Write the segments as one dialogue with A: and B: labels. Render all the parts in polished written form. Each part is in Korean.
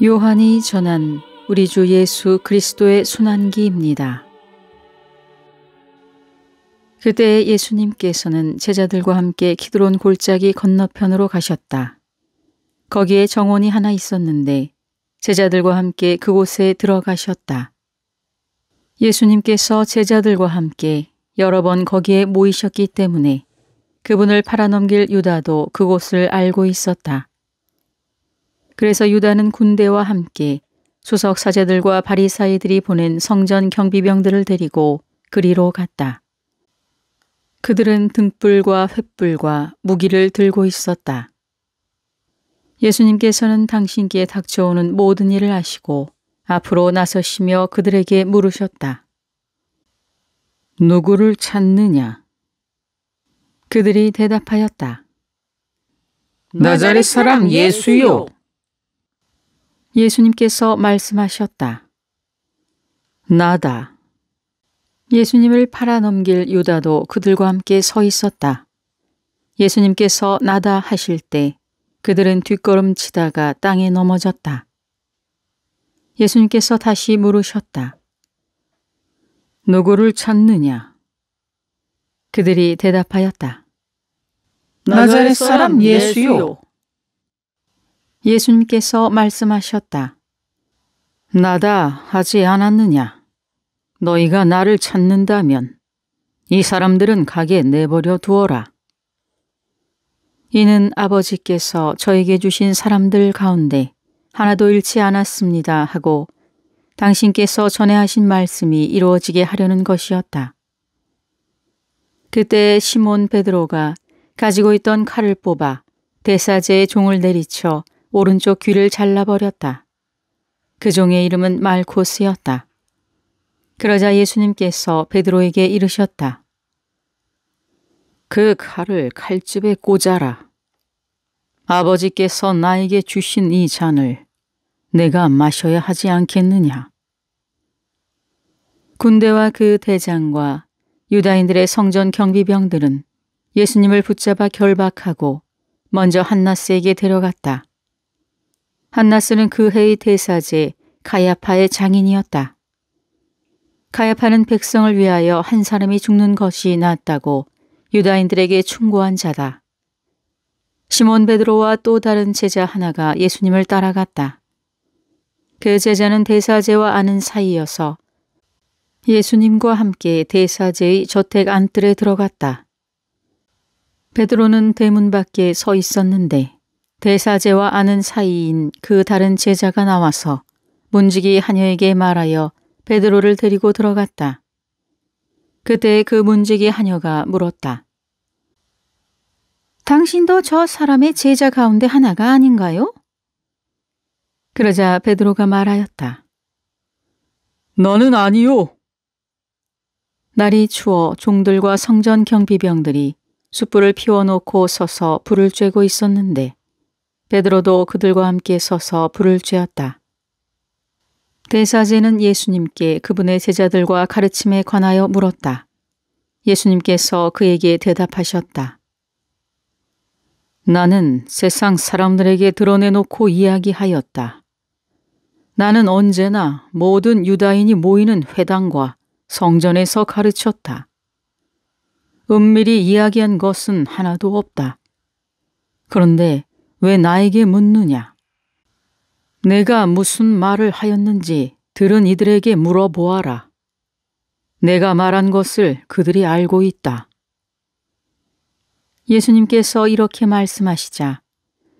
A: 요한이 전한 우리 주 예수 그리스도의 순환기입니다. 그때 예수님께서는 제자들과 함께 키드론 골짜기 건너편으로 가셨다. 거기에 정원이 하나 있었는데 제자들과 함께 그곳에 들어가셨다. 예수님께서 제자들과 함께 여러 번 거기에 모이셨기 때문에 그분을 팔아넘길 유다도 그곳을 알고 있었다. 그래서 유다는 군대와 함께 수석 사제들과 바리사이들이 보낸 성전 경비병들을 데리고 그리로 갔다. 그들은 등불과 횃불과 무기를 들고 있었다. 예수님께서는 당신께 닥쳐오는 모든 일을 아시고 앞으로 나서시며 그들에게 물으셨다. 누구를 찾느냐? 그들이 대답하였다.
B: 나자렛 사람 예수요.
A: 예수님께서 말씀하셨다. 나다. 예수님을 팔아넘길 유다도 그들과 함께 서 있었다. 예수님께서 나다 하실 때 그들은 뒷걸음치다가 땅에 넘어졌다. 예수님께서 다시 물으셨다. 누구를 찾느냐? 그들이 대답하였다.
B: 나자렛 사람 예수요.
A: 예수님께서 말씀하셨다. 나다 하지 않았느냐? 너희가 나를 찾는다면 이 사람들은 가게 내버려 두어라. 이는 아버지께서 저에게 주신 사람들 가운데 하나도 잃지 않았습니다 하고 당신께서 전에 하신 말씀이 이루어지게 하려는 것이었다. 그때 시몬 베드로가 가지고 있던 칼을 뽑아 대사제의 종을 내리쳐 오른쪽 귀를 잘라버렸다. 그 종의 이름은 말코스였다. 그러자 예수님께서 베드로에게 이르셨다. 그 칼을 칼집에 꽂아라. 아버지께서 나에게 주신 이 잔을 내가 마셔야 하지 않겠느냐. 군대와 그 대장과 유다인들의 성전 경비병들은 예수님을 붙잡아 결박하고 먼저 한나스에게 데려갔다. 한나스는 그 해의 대사제 가야파의 장인이었다. 가야파는 백성을 위하여 한 사람이 죽는 것이 낫다고 유다인들에게 충고한 자다. 시몬 베드로와 또 다른 제자 하나가 예수님을 따라갔다. 그 제자는 대사제와 아는 사이여서 예수님과 함께 대사제의 저택 안뜰에 들어갔다. 베드로는 대문 밖에 서 있었는데 대사제와 아는 사이인 그 다른 제자가 나와서 문지기 하녀에게 말하여 베드로를 데리고 들어갔다. 그때 그 문지기 하녀가 물었다. 당신도 저 사람의 제자 가운데 하나가 아닌가요? 그러자 베드로가 말하였다.
B: 너는 아니요.
A: 날이 추워 종들과 성전 경비병들이 숯불을 피워놓고 서서 불을 쬐고 있었는데 베드로도 그들과 함께 서서 불을 쬐었다. 대사제는 예수님께 그분의 제자들과 가르침에 관하여 물었다. 예수님께서 그에게 대답하셨다. 나는 세상 사람들에게 드러내놓고 이야기하였다. 나는 언제나 모든 유다인이 모이는 회당과 성전에서 가르쳤다. 은밀히 이야기한 것은 하나도 없다. 그런데 왜 나에게 묻느냐? 내가 무슨 말을 하였는지 들은 이들에게 물어보아라. 내가 말한 것을 그들이 알고 있다. 예수님께서 이렇게 말씀하시자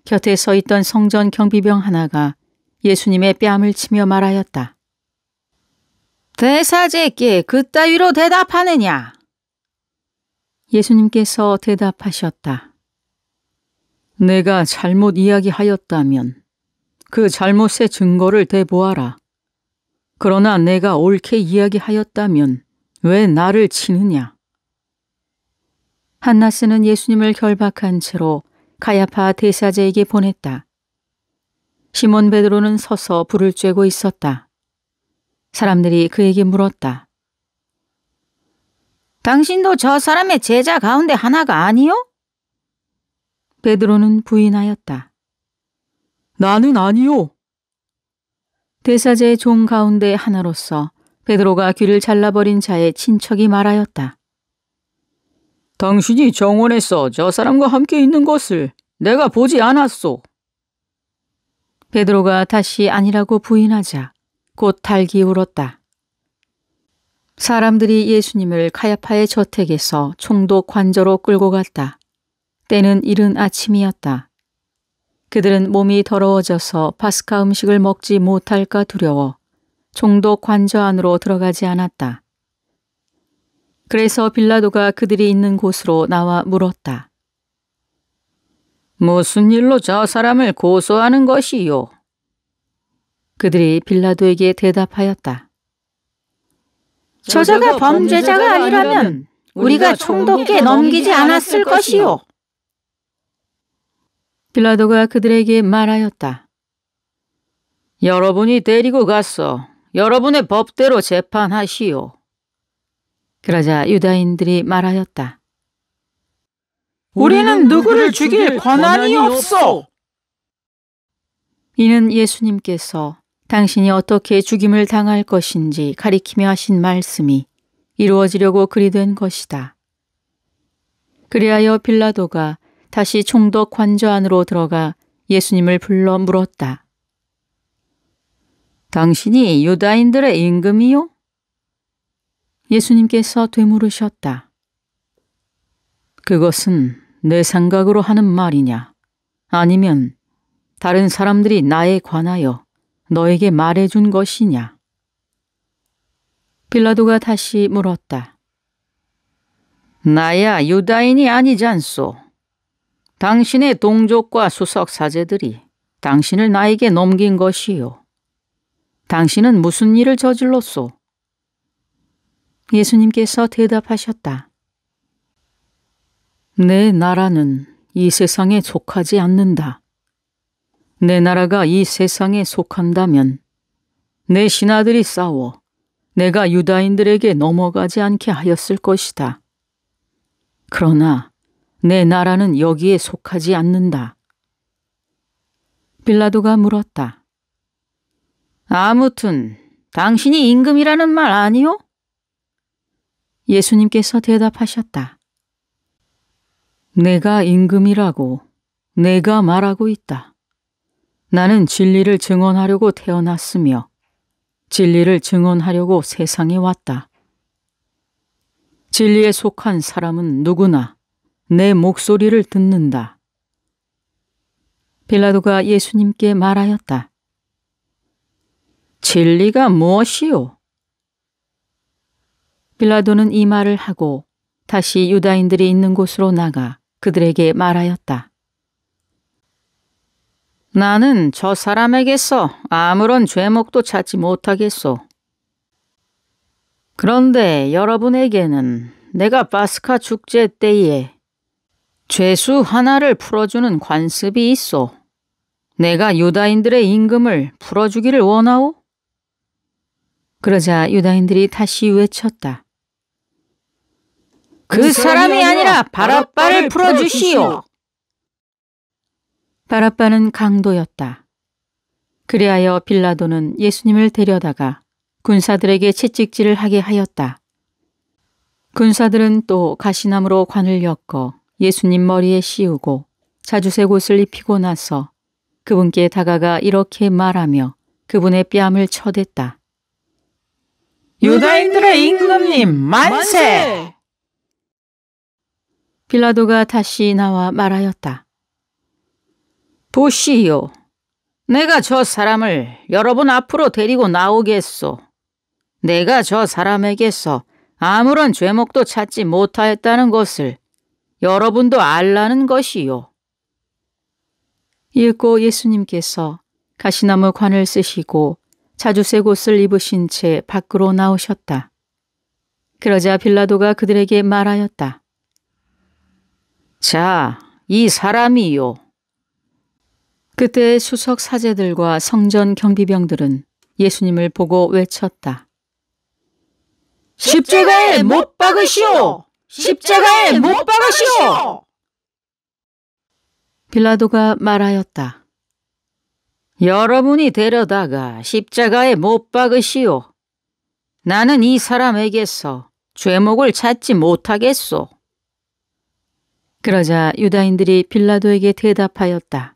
A: 곁에 서 있던 성전 경비병 하나가 예수님의 뺨을 치며 말하였다. 대사제께 그따위로 대답하느냐? 예수님께서 대답하셨다. 내가 잘못 이야기하였다면 그 잘못의 증거를 대보아라. 그러나 내가 옳게 이야기하였다면 왜 나를 치느냐? 한나스는 예수님을 결박한 채로 가야파 대사제에게 보냈다. 시몬 베드로는 서서 불을 쬐고 있었다. 사람들이 그에게 물었다. 당신도 저 사람의 제자 가운데 하나가 아니요? 베드로는 부인하였다.
B: 나는 아니요.
A: 대사제의 종 가운데 하나로서 베드로가 귀를 잘라버린 자의 친척이 말하였다.
B: 당신이 정원에서 저 사람과 함께 있는 것을 내가 보지 않았소.
A: 베드로가 다시 아니라고 부인하자 곧 달기 울었다. 사람들이 예수님을 카야파의 저택에서 총독 관저로 끌고 갔다. 때는 이른 아침이었다. 그들은 몸이 더러워져서 파스카 음식을 먹지 못할까 두려워 총독 관저 안으로 들어가지 않았다. 그래서 빌라도가 그들이 있는 곳으로 나와 물었다.
B: 무슨 일로 저 사람을 고소하는 것이요?
A: 그들이 빌라도에게 대답하였다.
C: 저자가 범죄자가 아니라면 우리가 총독께 넘기지 않았을 것이요.
A: 빌라도가 그들에게 말하였다.
B: 여러분이 데리고 가서 여러분의 법대로 재판하시오.
A: 그러자 유다인들이 말하였다.
C: 우리는 누구를 죽일 권한이 없소.
A: 이는 예수님께서 당신이 어떻게 죽임을 당할 것인지 가리키며 하신 말씀이 이루어지려고 그리 된 것이다. 그리하여 빌라도가 다시 총독 관저 안으로 들어가 예수님을 불러 물었다.
B: 당신이 유다인들의 임금이요?
A: 예수님께서 되물으셨다.
B: 그것은 내 생각으로 하는 말이냐? 아니면 다른 사람들이 나에 관하여 너에게 말해준 것이냐?
A: 빌라도가 다시 물었다.
B: 나야 유다인이 아니지 않소. 당신의 동족과 수석 사제들이 당신을 나에게 넘긴 것이요. 당신은 무슨 일을 저질렀소?
A: 예수님께서 대답하셨다.
B: 내 나라는 이 세상에 속하지 않는다. 내 나라가 이 세상에 속한다면 내 신하들이 싸워 내가 유다인들에게 넘어가지 않게 하였을 것이다. 그러나 내 나라는 여기에 속하지 않는다.
A: 빌라도가 물었다.
B: 아무튼 당신이 임금이라는 말 아니요?
A: 예수님께서 대답하셨다.
B: 내가 임금이라고 내가 말하고 있다. 나는 진리를 증언하려고 태어났으며 진리를 증언하려고 세상에 왔다. 진리에 속한 사람은 누구나 내 목소리를 듣는다.
A: 빌라도가 예수님께 말하였다.
B: 진리가 무엇이요?
A: 빌라도는 이 말을 하고 다시 유다인들이 있는 곳으로 나가 그들에게 말하였다.
B: 나는 저 사람에게서 아무런 죄목도 찾지 못하겠소. 그런데 여러분에게는 내가 파스카 축제 때에 죄수 하나를 풀어주는 관습이 있소. 내가 유다인들의 임금을 풀어주기를 원하오?
A: 그러자 유다인들이 다시 외쳤다.
C: 그 사람이 아니라 바랍바를 풀어주시오.
A: 바랍바는 강도였다. 그리하여 빌라도는 예수님을 데려다가 군사들에게 채찍질을 하게 하였다. 군사들은 또 가시나무로 관을 엮어 예수님 머리에 씌우고 자주색 옷을 입히고 나서 그분께 다가가 이렇게 말하며 그분의 뺨을 쳐댔다.
C: 유다인들의 임금님 만세!
A: 빌라도가 다시 나와 말하였다.
B: 보시오. 내가 저 사람을 여러분 앞으로 데리고 나오겠소. 내가 저 사람에게서 아무런 죄목도 찾지 못하였다는 것을 여러분도 알라는 것이요.
A: 읽고 예수님께서 가시나무 관을 쓰시고 자주색 옷을 입으신 채 밖으로 나오셨다. 그러자 빌라도가 그들에게 말하였다.
B: 자, 이 사람이요.
A: 그때 수석 사제들과 성전 경비병들은 예수님을 보고 외쳤다.
C: 십자가에 못 박으시오! 십자가에 못 박으시오!
A: 빌라도가 말하였다.
B: 여러분이 데려다가 십자가에 못 박으시오. 나는 이 사람에게서 죄목을 찾지 못하겠소.
A: 그러자 유다인들이 빌라도에게 대답하였다.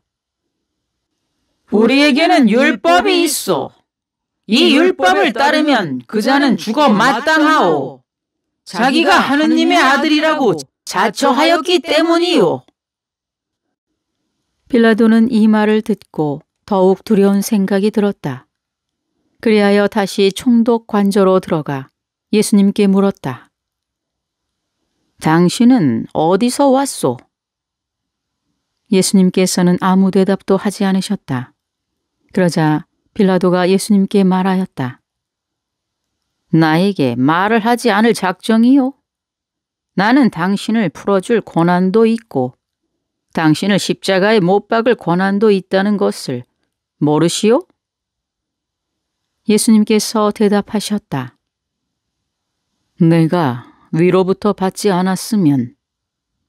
B: 우리에게는 율법이 있어. 이 율법을 따르면 그 자는 죽어 마땅하오. 자기가 하느님의 아들이라고 자처하였기 때문이요.
A: 빌라도는 이 말을 듣고 더욱 두려운 생각이 들었다. 그리하여 다시 총독 관저로 들어가 예수님께 물었다.
B: 당신은 어디서 왔소?
A: 예수님께서는 아무 대답도 하지 않으셨다. 그러자 빌라도가 예수님께 말하였다.
B: 나에게 말을 하지 않을 작정이요? 나는 당신을 풀어줄 권한도 있고 당신을 십자가에 못 박을 권한도 있다는 것을 모르시오?
A: 예수님께서 대답하셨다.
B: 내가 위로부터 받지 않았으면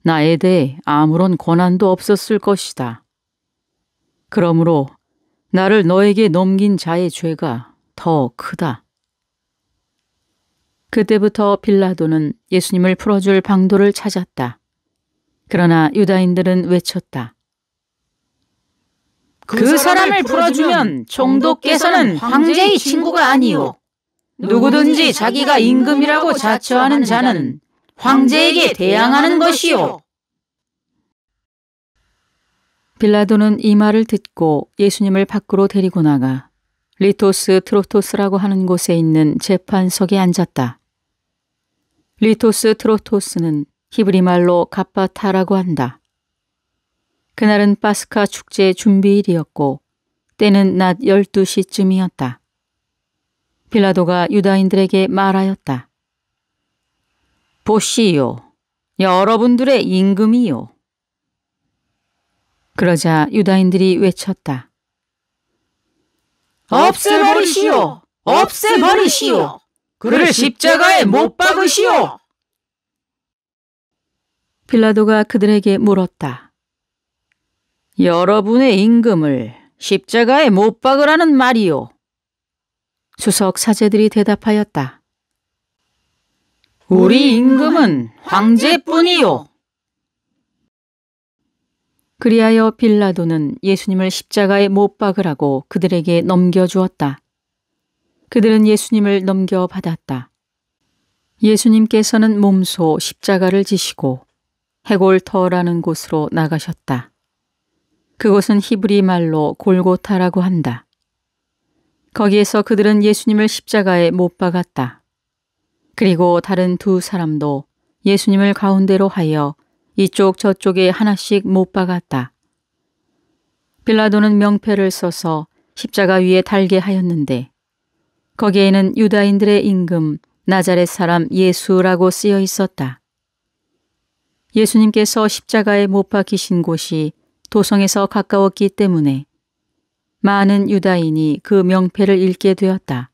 B: 나에 대해 아무런 권한도 없었을 것이다. 그러므로 나를 너에게 넘긴 자의 죄가 더 크다.
A: 그때부터 빌라도는 예수님을 풀어줄 방도를 찾았다. 그러나 유다인들은 외쳤다.
B: 그 사람을 풀어주면 총독께서는 황제의 친구가 아니오. 누구든지 자기가 임금이라고 자처하는 자는 황제에게 대항하는 것이오.
A: 빌라도는 이 말을 듣고 예수님을 밖으로 데리고 나가 리토스 트로토스라고 하는 곳에 있는 재판석에 앉았다. 리토스 트로토스는 히브리 말로 갑바타라고 한다. 그날은 파스카 축제 준비일이었고 때는 낮 12시쯤이었다. 빌라도가 유다인들에게 말하였다.
B: 보시오, 여러분들의 임금이요.
A: 그러자 유다인들이 외쳤다.
B: 없애버리시오! 없애버리시오! 그를 십자가에 못 박으시오!
A: 빌라도가 그들에게 물었다.
B: 여러분의 임금을 십자가에 못 박으라는 말이요.
A: 수석 사제들이 대답하였다.
B: 우리 임금은 황제뿐이요.
A: 그리하여 빌라도는 예수님을 십자가에 못 박으라고 그들에게 넘겨주었다. 그들은 예수님을 넘겨받았다. 예수님께서는 몸소 십자가를 지시고 헤골터라는 곳으로 나가셨다. 그곳은 히브리 말로 골고타라고 한다. 거기에서 그들은 예수님을 십자가에 못 박았다. 그리고 다른 두 사람도 예수님을 가운데로 하여 이쪽 저쪽에 하나씩 못 박았다. 빌라도는 명패를 써서 십자가 위에 달게 하였는데 거기에는 유다인들의 임금 나자렛 사람 예수라고 쓰여 있었다. 예수님께서 십자가에 못 박히신 곳이 도성에서 가까웠기 때문에 많은 유다인이 그 명패를 읽게 되었다.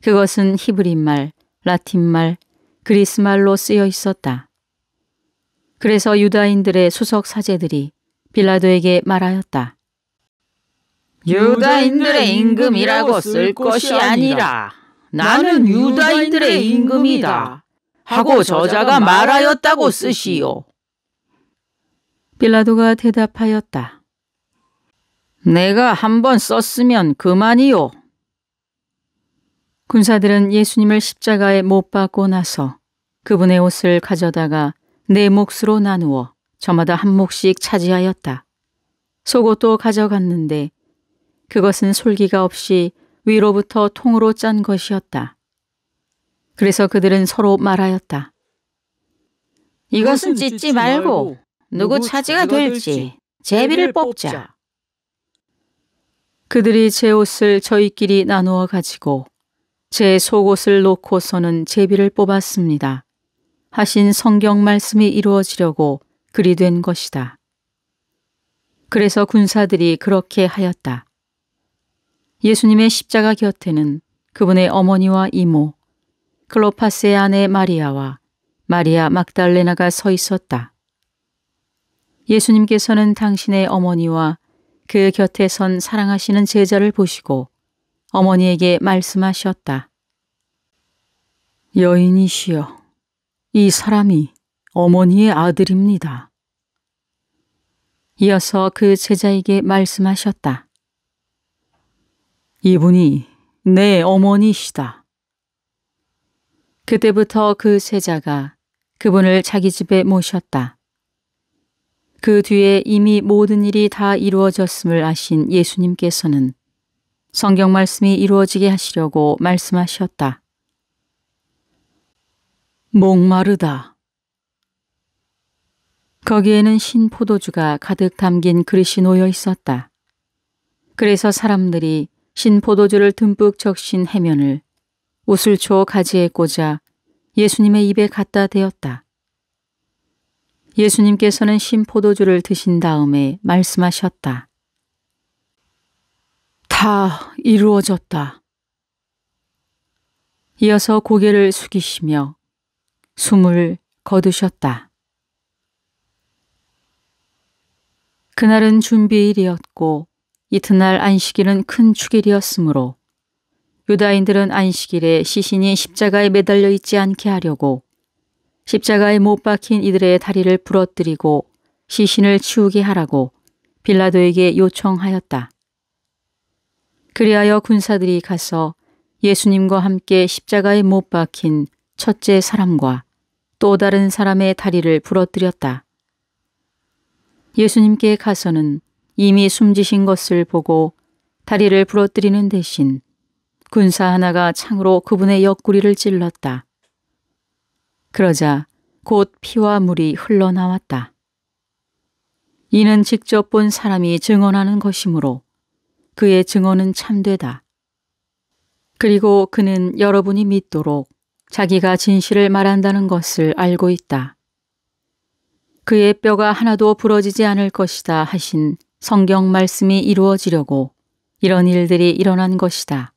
A: 그것은 히브리말, 라틴말, 그리스말로 쓰여 있었다. 그래서 유다인들의 수석 사제들이 빌라도에게 말하였다.
B: 유다인들의 임금이라고 쓸 것이 아니라 나는 유다인들의 임금이다 하고 저자가 말하였다고 쓰시오.
A: 빌라도가 대답하였다.
B: 내가 한번 썼으면 그만이요.
A: 군사들은 예수님을 십자가에 못 박고 나서 그분의 옷을 가져다가 네 몫으로 나누어 저마다 한 몫씩 차지하였다. 속옷도 가져갔는데 그것은 솔기가 없이 위로부터 통으로 짠 것이었다. 그래서 그들은 서로 말하였다.
B: 이것은 찢지 말고 누구 차지가 될지 제비를 뽑자.
A: 그들이 제 옷을 저희끼리 나누어 가지고 제 속옷을 놓고서는 제비를 뽑았습니다. 하신 성경 말씀이 이루어지려고 그리 된 것이다. 그래서 군사들이 그렇게 하였다. 예수님의 십자가 곁에는 그분의 어머니와 이모, 클로파스의 아내 마리아와 마리아 막달레나가 서 있었다. 예수님께서는 당신의 어머니와 그 곁에 선 사랑하시는 제자를 보시고 어머니에게 말씀하셨다.
B: 여인이시여, 이 사람이 어머니의 아들입니다.
A: 이어서 그 제자에게 말씀하셨다.
B: 이분이 내 어머니시다.
A: 그때부터 그 제자가 그분을 자기 집에 모셨다. 그 뒤에 이미 모든 일이 다 이루어졌음을 아신 예수님께서는 성경 말씀이 이루어지게 하시려고 말씀하셨다.
B: 목마르다.
A: 거기에는 신 포도주가 가득 담긴 그릇이 놓여 있었다. 그래서 사람들이 신 포도주를 듬뿍 적신 해면을 우슬초 가지에 꽂아 예수님의 입에 갖다 대었다. 예수님께서는 신 포도주를 드신 다음에 말씀하셨다.
B: 다 이루어졌다.
A: 이어서 고개를 숙이시며 숨을 거두셨다. 그날은 준비일이었고 이튿날 안식일은 큰 축일이었으므로 유다인들은 안식일에 시신이 십자가에 매달려 있지 않게 하려고 십자가에 못 박힌 이들의 다리를 부러뜨리고 시신을 치우게 하라고 빌라도에게 요청하였다. 그리하여 군사들이 가서 예수님과 함께 십자가에 못 박힌 첫째 사람과 또 다른 사람의 다리를 부러뜨렸다. 예수님께 가서는 이미 숨지신 것을 보고 다리를 부러뜨리는 대신 군사 하나가 창으로 그분의 옆구리를 찔렀다. 그러자 곧 피와 물이 흘러나왔다. 이는 직접 본 사람이 증언하는 것이므로 그의 증언은 참되다. 그리고 그는 여러분이 믿도록 자기가 진실을 말한다는 것을 알고 있다. 그의 뼈가 하나도 부러지지 않을 것이다 하신 성경 말씀이 이루어지려고 이런 일들이 일어난 것이다.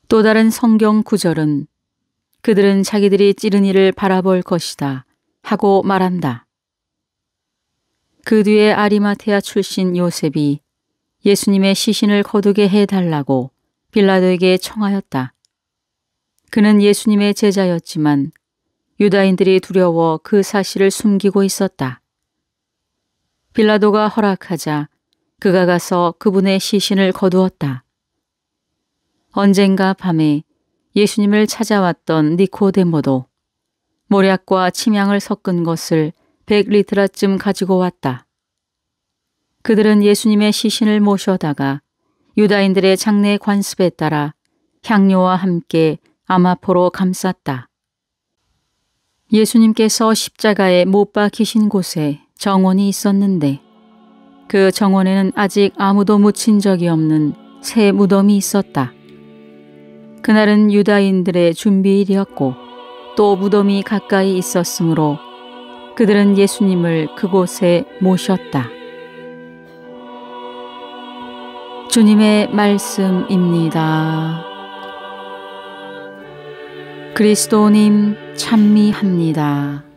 A: 또 다른 성경 구절은 그들은 자기들이 찌른 이를 바라볼 것이다 하고 말한다. 그 뒤에 아리마테아 출신 요셉이 예수님의 시신을 거두게 해달라고 빌라도에게 청하였다. 그는 예수님의 제자였지만 유다인들이 두려워 그 사실을 숨기고 있었다. 빌라도가 허락하자 그가 가서 그분의 시신을 거두었다. 언젠가 밤에 예수님을 찾아왔던 니코데모도 모략과 침향을 섞은 것을 100리트라쯤 가지고 왔다. 그들은 예수님의 시신을 모셔다가 유다인들의 장례 관습에 따라 향료와 함께 아마포로 감쌌다. 예수님께서 십자가에 못 박히신 곳에 정원이 있었는데 그 정원에는 아직 아무도 묻힌 적이 없는 새 무덤이 있었다. 그날은 유다인들의 준비일이었고 또 무덤이 가까이 있었으므로 그들은 예수님을 그곳에 모셨다. 주님의 말씀입니다. 그리스도님 찬미합니다.